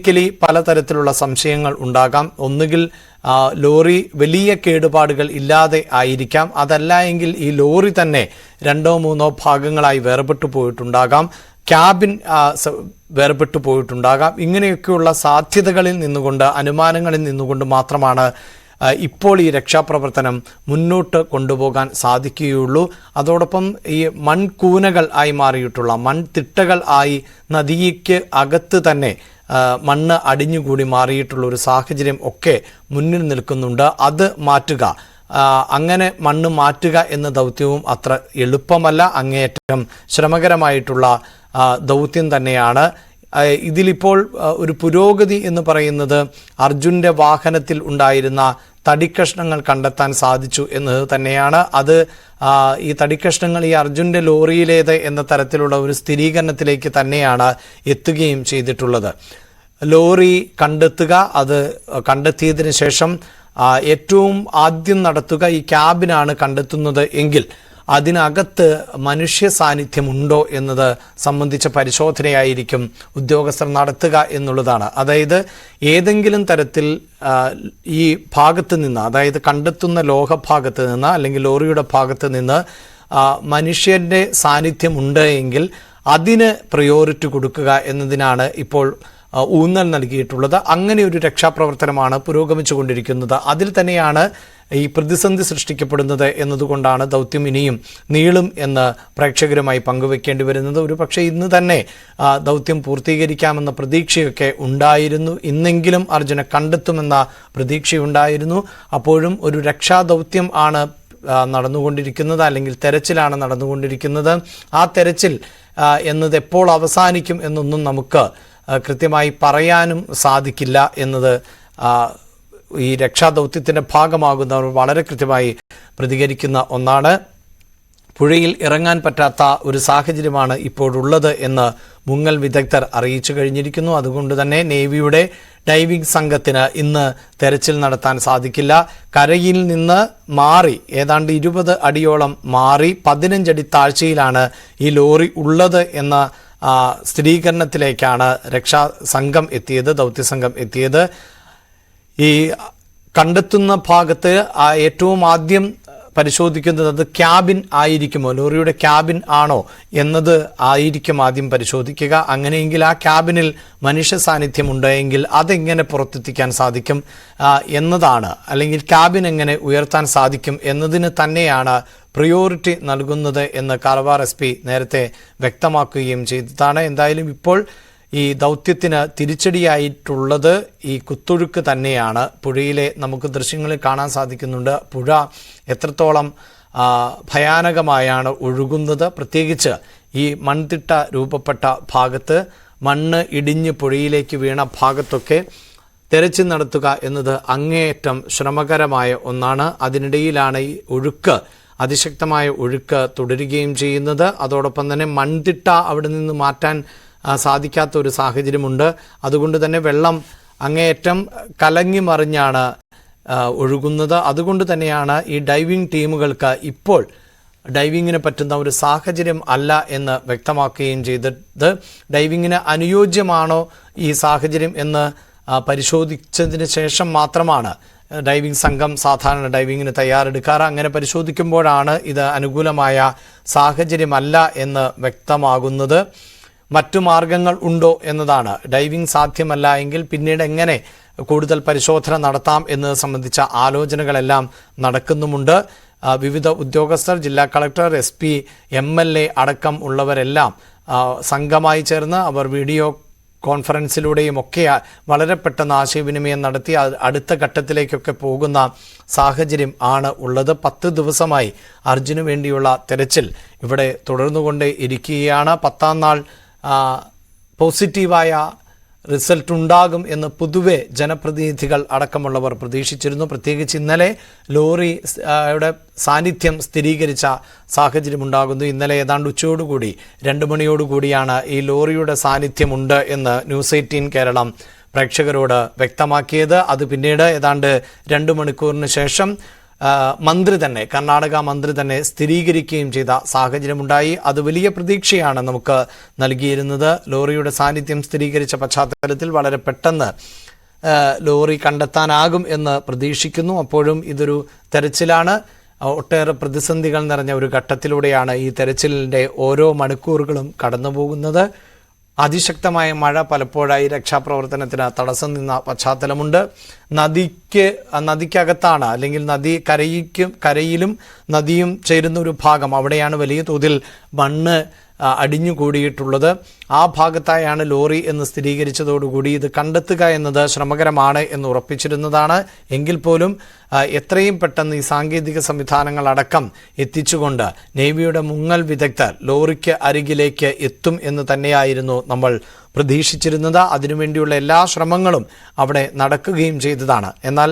Technically പലതരത്തിലുള്ള സംശയങ്ങൾ ഉണ്ടാകാം. ഒന്നുകിൽ ലോറി വലിയ കേടുപാടുകൾ ഇല്ലാതെ ആയിരിക്കാം, അതല്ല എങ്കിൽ ഈ ലോറി തന്നെ 2-3 ഭാഗങ്ങളായി വേർപെട്ടു പോയിട്ടുണ്ടാകാം, ക്യാബിൻ വേർപെട്ടു പോയിട്ടുണ്ടാകാം. ഇങ്ങനെയൊക്കെയുള്ള സാധ്യതകളിൽ നിന്നുകൊണ്ട്, അനുമാനങ്ങളിൽ നിന്നുകൊണ്ട് മാത്രമാണ് ഇപ്പോൾ ഈ രക്ഷാപ്രവർത്തനം മുന്നോട്ട് കൊണ്ടുപോകാൻ സാധിക്കുകയുള്ളൂ. അതോടൊപ്പം ഈ മൺകൂനകൾ ആയി മാറിയിട്ടുള്ള മൺതിട്ടകൾ ആയി നദിക്ക് അകത്ത് തന്നെ മണ്ണ് അടിഞ്ഞുകൂടി മാറിയിട്ടുള്ള ഒരു സാഹചര്യം ഒക്കെ മുന്നിൽ നിൽക്കുന്നുണ്ട്. അത് മാറ്റുക, അങ്ങനെ മണ്ണ് മാറ്റുക എന്ന ദൗത്യവും അത്ര എളുപ്പമല്ല, അങ്ങേയറ്റം ശ്രമകരമായിട്ടുള്ള ദൗത്യം തന്നെയാണ്. ഇതിലിപ്പോൾ ഒരു പുരോഗതി എന്ന് പറയുന്നത് അർജുൻ്റെ വാഹനത്തിൽ ഉണ്ടായിരുന്ന തടിക്കഷ്ണങ്ങൾ കണ്ടെത്താൻ സാധിച്ചു എന്നത് തന്നെയാണ്. അത് ഈ തടിക്കഷ്ണങ്ങൾ ഈ അർജുൻ്റെ ലോറിയിലേത് എന്ന തരത്തിലുള്ള ഒരു സ്ഥിരീകരണത്തിലേക്ക് തന്നെയാണ് എത്തുകയും ചെയ്തിട്ടുള്ളത്. ലോറി കണ്ടെത്തുക, അത് കണ്ടെത്തിയതിന് ശേഷം ഏറ്റവും ആദ്യം നടത്തുക ഈ ക്യാബിനാണ് കണ്ടെത്തുന്നത് എങ്കിൽ അതിനകത്ത് മനുഷ്യ സാന്നിധ്യമുണ്ടോ എന്നത് സംബന്ധിച്ച പരിശോധനയായിരിക്കും ഉദ്യോഗസ്ഥർ നടത്തുക എന്നുള്ളതാണ്. അതായത് ഏതെങ്കിലും തരത്തിൽ ഈ ഭാഗത്ത് നിന്ന്, അതായത് കണ്ടെത്തുന്ന ലോഹഭാഗത്ത് നിന്ന് അല്ലെങ്കിൽ ലോറിയുടെ ഭാഗത്ത് നിന്ന് മനുഷ്യൻ്റെ സാന്നിധ്യമുണ്ട് എങ്കിൽ അതിന് പ്രയോറിറ്റി കൊടുക്കുക എന്നതിനാണ് ഇപ്പോൾ ഊന്നൽ നൽകിയിട്ടുള്ളത്. അങ്ങനെ ഒരു രക്ഷാപ്രവർത്തനമാണ് പുരോഗമിച്ചു കൊണ്ടിരിക്കുന്നത്. അതിൽ തന്നെയാണ് ഈ പ്രതിസന്ധി സൃഷ്ടിക്കപ്പെടുന്നത് എന്നതുകൊണ്ടാണ് ദൗത്യം ഇനിയും നീളും എന്ന് പ്രേക്ഷകരുമായി പങ്കുവെക്കേണ്ടി വരുന്നത്. ഒരു പക്ഷേ ഇന്ന് തന്നെ ദൗത്യം പൂർത്തീകരിക്കാമെന്ന പ്രതീക്ഷയൊക്കെ ഉണ്ടായിരുന്നു. ഇന്നെങ്കിലും അർജുനെ കണ്ടെത്തുമെന്ന പ്രതീക്ഷയുണ്ടായിരുന്നു. അപ്പോഴും ഒരു രക്ഷാദൗത്യം ആണ് നടന്നുകൊണ്ടിരിക്കുന്നത്, അല്ലെങ്കിൽ തെരച്ചിലാണ് നടന്നുകൊണ്ടിരിക്കുന്നത്. ആ തെരച്ചിൽ എന്നത് എപ്പോൾ അവസാനിക്കും എന്നൊന്നും നമുക്ക് കൃത്യമായി പറയാനും സാധിക്കില്ല എന്നത് ഈ രക്ഷാദൗത്യത്തിൻ്റെ ഭാഗമാകുന്നവർ വളരെ കൃത്യമായി പ്രതികരിക്കുന്ന ഒന്നാണ്. പുഴയിൽ ഇറങ്ങാൻ പറ്റാത്ത ഒരു സാഹചര്യമാണ് ഇപ്പോഴുള്ളത് എന്ന് മുങ്ങൽ വിദഗ്ധർ അറിയിച്ചു കഴിഞ്ഞിരിക്കുന്നു. അതുകൊണ്ട് തന്നെ നേവിയുടെ ഡൈവിംഗ് സംഘത്തിന് ഇന്ന് തെരച്ചിൽ നടത്താൻ സാധിക്കില്ല. കരയിൽ നിന്ന് മാറി ഏതാണ്ട് 20 അടിയോളം മാറി 15 അടി താഴ്ചയിലാണ് ഈ ലോറി ഉള്ളത് എന്ന സ്ഥിരീകരണത്തിലേക്കാണ് രക്ഷാസംഘം എത്തിയത്, ദൗത്യസംഘം എത്തിയത്. ഈ കണ്ടെത്തുന്ന ഭാഗത്ത് ഏറ്റവും ആദ്യം പരിശോധിക്കുന്നത് അത് ക്യാബിൻ ആയിരിക്കുമോ, ലോറിയുടെ ക്യാബിൻ ആണോ എന്നത് ആയിരിക്കും ആദ്യം പരിശോധിക്കുക. അങ്ങനെയെങ്കിൽ ആ ക്യാബിനിൽ മനുഷ്യ സാന്നിധ്യം ഉണ്ടെങ്കിൽ അതെങ്ങനെ പുറത്തെത്തിക്കാൻ സാധിക്കും എന്നതാണ്, അല്ലെങ്കിൽ ക്യാബിൻ എങ്ങനെ ഉയർത്താൻ സാധിക്കും എന്നതിന് തന്നെയാണ് പ്രയോറിറ്റി നൽകുന്നത് എന്ന് കാരവാർ SP നേരത്തെ വ്യക്തമാക്കുകയും ചെയ്തതാണ്. എന്തായാലും ഇപ്പോൾ ഈ ദൗത്യത്തിന് തിരിച്ചടിയായിട്ടുള്ളത് ഈ കുത്തൊഴുക്ക് തന്നെയാണ്. പുഴയിലെ നമുക്ക് ദൃശ്യങ്ങളിൽ കാണാൻ സാധിക്കുന്നുണ്ട് പുഴ എത്രത്തോളം ഭയാനകമായാണ് ഒഴുകുന്നത്. പ്രത്യേകിച്ച് ഈ മൺതിട്ട രൂപപ്പെട്ട ഭാഗത്ത്, മണ്ണ് ഇടിഞ്ഞ് പുഴയിലേക്ക് വീണ ഭാഗത്തൊക്കെ തെരച്ചിൽ നടത്തുക എന്നത് അങ്ങേയറ്റം ശ്രമകരമായ ഒന്നാണ്. അതിനിടയിലാണ് ഈ ഒഴുക്ക്, അതിശക്തമായ ഒഴുക്ക് തുടരുകയും ചെയ്യുന്നത്. അതോടൊപ്പം തന്നെ മൺതിട്ട അവിടെ നിന്ന് മാറ്റാൻ സാധിക്കാത്ത ഒരു സാഹചര്യമുണ്ട്. അതുകൊണ്ട് തന്നെ വെള്ളം അങ്ങേയറ്റം കലങ്ങി മറിഞ്ഞാണ് ഒഴുകുന്നത്. അതുകൊണ്ട് തന്നെയാണ് ഈ ഡൈവിംഗ് ടീമുകൾക്ക് ഇപ്പോൾ ഡൈവിങ്ങിന് പറ്റുന്ന ഒരു സാഹചര്യം അല്ല എന്ന് വ്യക്തമാക്കുകയും ചെയ്തത്. ഡൈവിങ്ങിന് അനുയോജ്യമാണോ ഈ സാഹചര്യം എന്ന് പരിശോധിച്ചതിന് ശേഷം മാത്രമാണ് ഡൈവിംഗ് സംഘം സാധാരണ ഡൈവിങ്ങിന് തയ്യാറെടുക്കാറ്. അങ്ങനെ പരിശോധിക്കുമ്പോഴാണ് ഇത് അനുകൂലമായ സാഹചര്യമല്ല എന്ന് വ്യക്തമാകുന്നത്. മറ്റു മാർഗങ്ങൾ ഉണ്ടോ എന്നതാണ്. ഡൈവിംഗ് സാധ്യമല്ല എങ്കിൽ പിന്നീട് എങ്ങനെ കൂടുതൽ പരിശോധന നടത്താം എന്നത് സംബന്ധിച്ച ആലോചനകളെല്ലാം നടക്കുന്നുമുണ്ട്. വിവിധ ഉദ്യോഗസ്ഥർ, ജില്ലാ കളക്ടർ, SP, MLA അടക്കം ഉള്ളവരെല്ലാം സംഘമായി ചേർന്ന് അവർ വീഡിയോ കോൺഫറൻസിലൂടെയും ഒക്കെ വളരെ പെട്ടെന്ന് ആശയവിനിമയം നടത്തി അടുത്ത ഘട്ടത്തിലേക്കൊക്കെ പോകുന്ന സാഹചര്യം ആണ് ഉള്ളത്. 10 ദിവസമായി അർജുന് വേണ്ടിയുള്ള തെരച്ചിൽ ഇവിടെ തുടർന്നുകൊണ്ടേ ഇരിക്കുകയാണ്. 10ാം നാൾ പോസിറ്റീവായ റിസൾട്ട് ഉണ്ടാകും എന്ന് പൊതുവെ ജനപ്രതിനിധികൾ അടക്കമുള്ളവർ പ്രതീക്ഷിച്ചിരുന്നു. പ്രത്യേകിച്ച് ഇന്നലെ ലോറിയുടെ സാന്നിധ്യം സ്ഥിരീകരിച്ച സാഹചര്യമുണ്ടാകുന്നു. ഇന്നലെ ഏതാണ്ട് ഉച്ചയോടുകൂടി 2 മണിയോടുകൂടിയാണ് ഈ ലോറിയുടെ സാന്നിധ്യമുണ്ട് എന്ന് ന്യൂസ് 18 കേരളം പ്രേക്ഷകരോട് വ്യക്തമാക്കിയത്. അത് പിന്നീട് ഏതാണ്ട് 2 മണിക്കൂറിന് ശേഷം മന്ത്രി തന്നെ, കർണാടക മന്ത്രി തന്നെ സ്ഥിരീകരിക്കുകയും ചെയ്ത സാഹചര്യമുണ്ടായി. അത് വലിയ പ്രതീക്ഷയാണ് നമുക്ക് നൽകിയിരുന്നത്. ലോറിയുടെ സാന്നിധ്യം സ്ഥിരീകരിച്ച പശ്ചാത്തലത്തിൽ വളരെ പെട്ടെന്ന് ലോറി കണ്ടെത്താനാകും എന്ന് പ്രതീക്ഷിക്കുന്നു. അപ്പോഴും ഇതൊരു തെരച്ചിലാണ്. ഒട്ടേറെ പ്രതിസന്ധികൾ നിറഞ്ഞ ഒരു ഘട്ടത്തിലൂടെയാണ് ഈ തെരച്ചിലിൻ്റെ ഓരോ മണിക്കൂറുകളും കടന്നു പോകുന്നത്. അതിശക്തമായ മഴ പലപ്പോഴായി രക്ഷാപ്രവർത്തനത്തിന് തടസ്സം നിന്ന പശ്ചാത്തലമുണ്ട്. നദിക്കകത്താണ്, അല്ലെങ്കിൽ കരയിലും നദിയും ചേരുന്ന ഒരു ഭാഗം, അവിടെയാണ് വലിയ തോതിൽ മണ്ണ് അടിഞ്ഞുകൂടിയിട്ടുള്ളത്. ആ ഭാഗത്തായാണ് ലോറി എന്ന് സ്ഥിരീകരിച്ചതോടുകൂടി ഇത് കണ്ടെത്തുക എന്നത് ശ്രമകരമാണ് എന്ന് ഉറപ്പിച്ചിരുന്നതാണ്. എങ്കിൽ പോലും എത്രയും പെട്ടെന്ന് ഈ സാങ്കേതിക സംവിധാനങ്ങൾ അടക്കം എത്തിച്ചുകൊണ്ട് നേവിയുടെ മുങ്ങൽ വിദഗ്ധർ ലോറിക്ക് അരികിലേക്ക് എത്തും എന്ന് തന്നെയായിരുന്നു നമ്മൾ പ്രതീക്ഷിച്ചിരുന്നത്. അതിനുവേണ്ടിയുള്ള എല്ലാ ശ്രമങ്ങളും അവിടെ നടക്കുകയും ചെയ്തതാണ്. എന്നാൽ